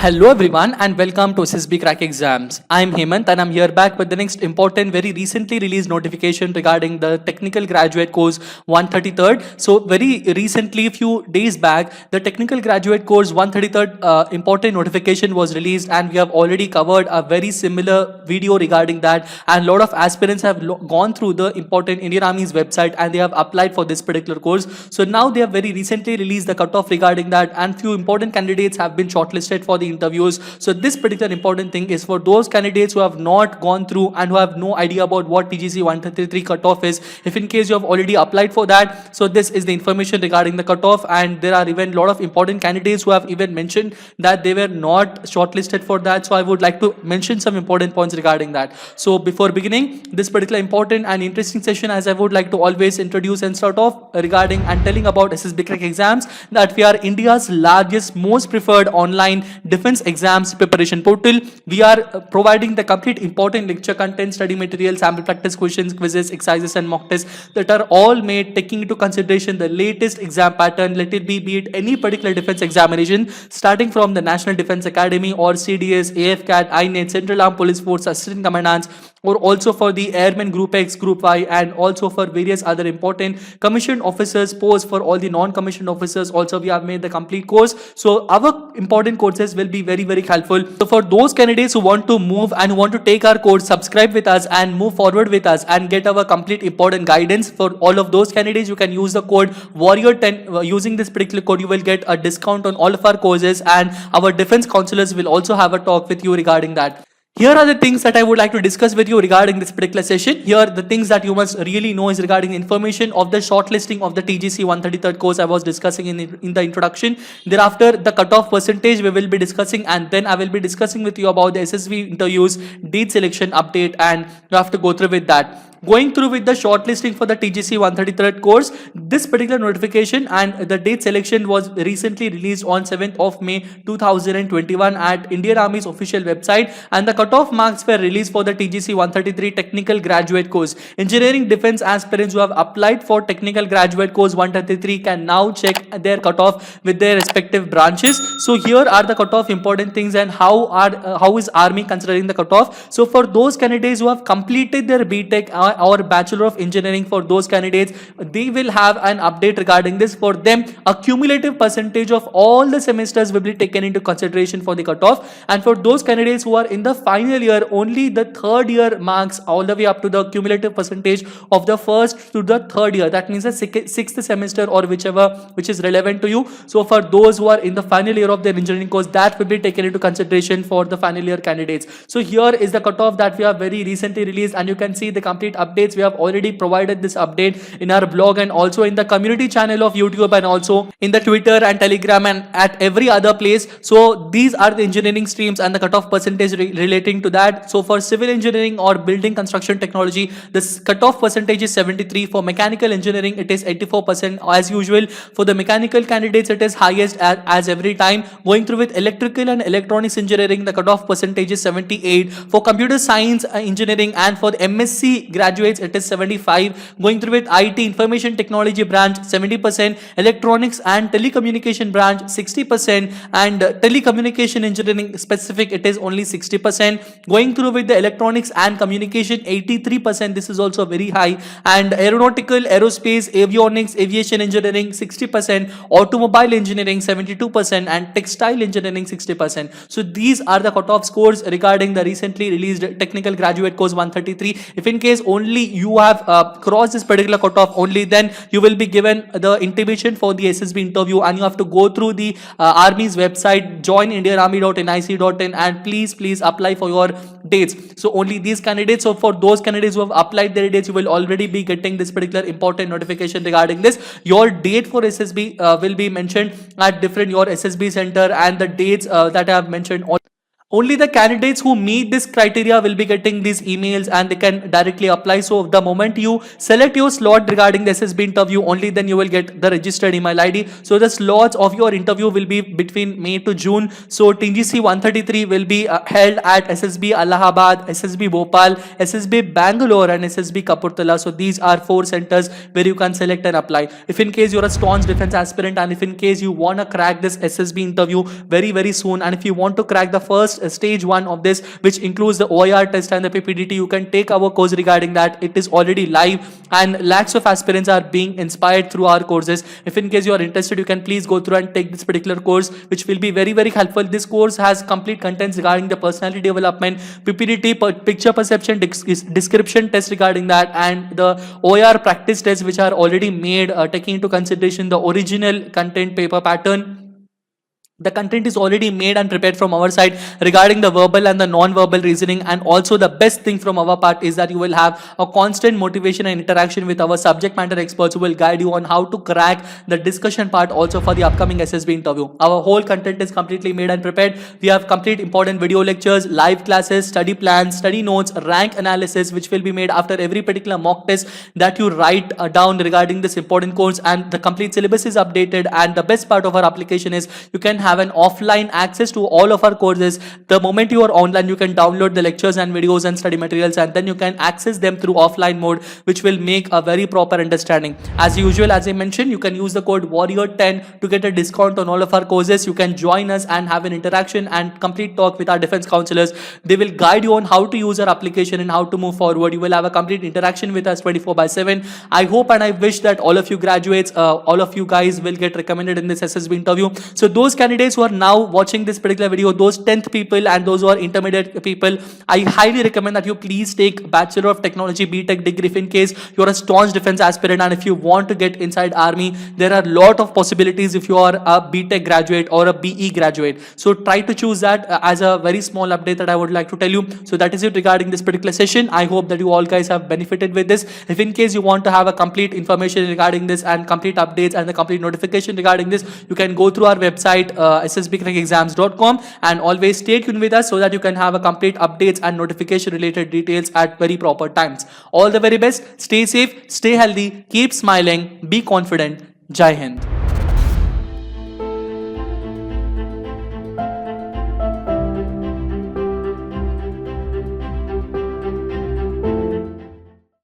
Hello everyone and welcome to SSB Crack Exams. I'm Hemant and I'm here back with the next important, very recently released notification regarding the Technical Graduate Course 133rd. So very recently, few days back, the Technical Graduate Course 133rd important notification was released, and we have already covered a very similar video regarding that, and a lot of aspirants have gone through the important Indian Army's website and they have applied for this particular course. So now they have very recently released the cutoff regarding that, and few important candidates have been shortlisted for the interviews. So this particular important thing is for those candidates who have not gone through and who have no idea about what TGC 133 cutoff is. If in case you have already applied for that, so this is the information regarding the cutoff, and there are even a lot of important candidates who have even mentioned that they were not shortlisted for that. So I would like to mention some important points regarding that. So before beginning this particular important and interesting session, as I would like to always introduce and start off regarding and telling about SSB Crack Exams, that we are India's largest, most preferred online defense exams preparation portal. We are providing the complete important lecture content, study material, sample practice questions, quizzes, exercises and mock tests that are all made taking into consideration the latest exam pattern, let it be it any particular defense examination, starting from the National Defense Academy or CDS, AFCAT, INET, Central Armed Police Force, Assistant Commandants, or also for the Airmen Group X, Group Y, and also for various other important commissioned officers posts for all the non-commissioned officers. Also, we have made the complete course. So our important courses will be very helpful. So for those candidates who want to move and who want to take our course, subscribe with us and move forward with us and get our complete important guidance. For all of those candidates, you can use the code Warrior10. Using this particular code, you will get a discount on all of our courses, and our defense counselors will also have a talk with you regarding that. Here are the things that I would like to discuss with you regarding this particular session. Here, the things that you must really know is regarding the information of the shortlisting of the TGC 133rd course I was discussing in the introduction. Thereafter, the cutoff percentage we will be discussing, and then I will be discussing with you about the SSB interviews, date selection update, and you have to go through with that. Going through with the shortlisting for the TGC 133rd course, this particular notification and the date selection was recently released on 7th of May 2021 at Indian Army's official website, and the cutoff marks were released for the TGC 133 Technical Graduate Course. Engineering defense aspirants who have applied for Technical Graduate Course 133 can now check their cutoff with their respective branches. So here are the cutoff important things and how is Army considering the cutoff. So for those candidates who have completed their BTech or Bachelor of Engineering, for those candidates, they will have an update regarding this. For them, a cumulative percentage of all the semesters will be taken into consideration for the cutoff, and for those candidates who are in the final year, only the third year marks all the way up to the cumulative percentage of the first to the third year. That means the sixth semester or whichever which is relevant to you. So for those who are in the final year of their engineering course, that will be taken into consideration for the final year candidates. So here is the cutoff that we have very recently released, and you can see the complete updates. We have already provided this update in our blog and also in the community channel of YouTube, and also in the Twitter and Telegram and at every other place. So these are the engineering streams and the cutoff percentage relating to that. So for civil engineering or building construction technology, this cutoff percentage is 73. For mechanical engineering, it is 84% as usual. For the mechanical candidates, it is highest as every time. Going through with electrical and electronics engineering, the cutoff percentage is 78. For computer science engineering and for the MSc graduates, it is 75. Going through with IT, information technology branch, 70%. Electronics and telecommunication branch, 60%. And telecommunication engineering specific, it is only 60%. Going through with the electronics and communication, 83%. This is also very high. And aeronautical, aerospace, avionics, aviation engineering, 60%. Automobile engineering, 72%. And textile engineering, 60%. So these are the cutoff scores regarding the recently released Technical Graduate Course 133. If in case only you have crossed this particular cutoff, only then you will be given the intimation for the SSB interview, and you have to go through the Army's website, join indianarmy.nic.in, and please apply for your dates. So only these candidates. So for those candidates who have applied their dates, you will already be getting this particular important notification regarding this. Your date for SSB will be mentioned at different your SSB center, and the dates that I have mentioned Only the candidates who meet this criteria will be getting these emails and they can directly apply. So the moment you select your slot regarding the SSB interview, only then you will get the registered email ID. So the slots of your interview will be between May to June. So TGC 133 will be held at SSB Allahabad, SSB Bhopal, SSB Bangalore and SSB Kapurthala. So these are 4 centers where you can select and apply. If in case you're a staunch defense aspirant and if in case you want to crack this SSB interview very soon, and if you want to crack the first stage 1 of this, which includes the OIR test and the PPDT, you can take our course regarding that. It is already live and lakhs of aspirants are being inspired through our courses. If in case you are interested, you can please go through and take this particular course, which will be very helpful. This course has complete contents regarding the personality development, PPDT, picture perception, description test regarding that, and the OIR practice tests which are already made, taking into consideration the original content paper pattern. The content is already made and prepared from our side regarding the verbal and the non-verbal reasoning, and also the best thing from our part is that you will have a constant motivation and interaction with our subject matter experts who will guide you on how to crack the discussion part also for the upcoming SSB interview. Our whole content is completely made and prepared. We have complete important video lectures, live classes, study plans, study notes, rank analysis which will be made after every particular mock test that you write down regarding this important course, and the complete syllabus is updated. And the best part of our application is you can have an offline access to all of our courses. The moment you are online, you can download the lectures and videos and study materials, and then you can access them through offline mode, which will make a very proper understanding. As usual, as I mentioned, you can use the code warrior10 to get a discount on all of our courses. You can join us and have an interaction and complete talk with our defense counselors. They will guide you on how to use our application and how to move forward. You will have a complete interaction with us 24/7. I hope and I wish that all of you graduates, all of you guys will get recommended in this SSB interview. So those candidates who are now watching this particular video, those 10th people and those who are intermediate people, I highly recommend that you please take Bachelor of Technology BTech degree if in case you're a staunch defense aspirant and if you want to get inside army. There are a lot of possibilities if you are a BTech graduate or a BE graduate. So try to choose that as a very small update that I would like to tell you. So that is it regarding this particular session. I hope that you all guys have benefited with this. If in case you want to have a complete information regarding this and complete updates and the complete notification regarding this, you can go through our website ssbcrackexams.com, and always stay tuned with us so that you can have a complete updates and notification related details at very proper times. All the very best. Stay safe, stay healthy, keep smiling, be confident. Jai Hind.